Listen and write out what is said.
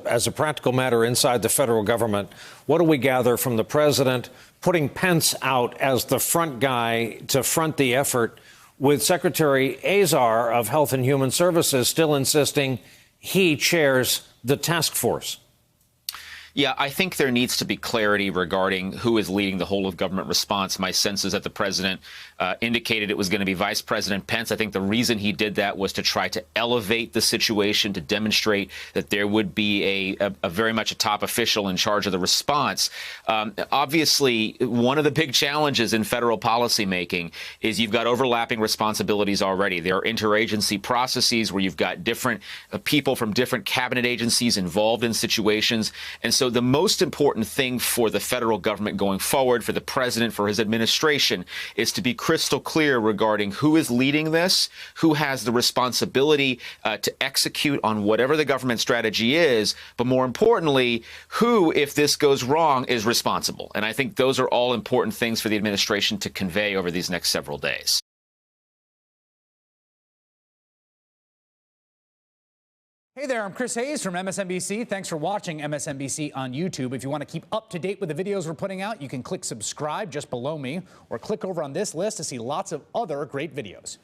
as a practical matter inside the federal government, what do we gather from the president putting Pence out as the front guy to front the effort, with Secretary Azar of Health and Human Services still insisting he chairs the task force? Yeah, I think there needs to be clarity regarding who is leading the whole of government response. My sense is that the president indicated it was going to be Vice President Pence. I think the reason he did that was to try to elevate the situation, to demonstrate that there would be a very much a top official in charge of the response. Obviously, one of the big challenges in federal policymaking is you've got overlapping responsibilities already. There are interagency processes where you've got different people from different cabinet agencies involved in situations. And so the most important thing for the federal government going forward, for the president, for his administration, is to be crystal clear regarding who is leading this, who has the responsibility to execute on whatever the government strategy is, but more importantly, who, if this goes wrong, is responsible. And I think those are all important things for the administration to convey over these next several days. Hey there, I'm Chris Hayes from MSNBC. Thanks for watching MSNBC on YouTube. If you want to keep up to date with the videos we're putting out, you can click subscribe just below me, or click over on this list to see lots of other great videos.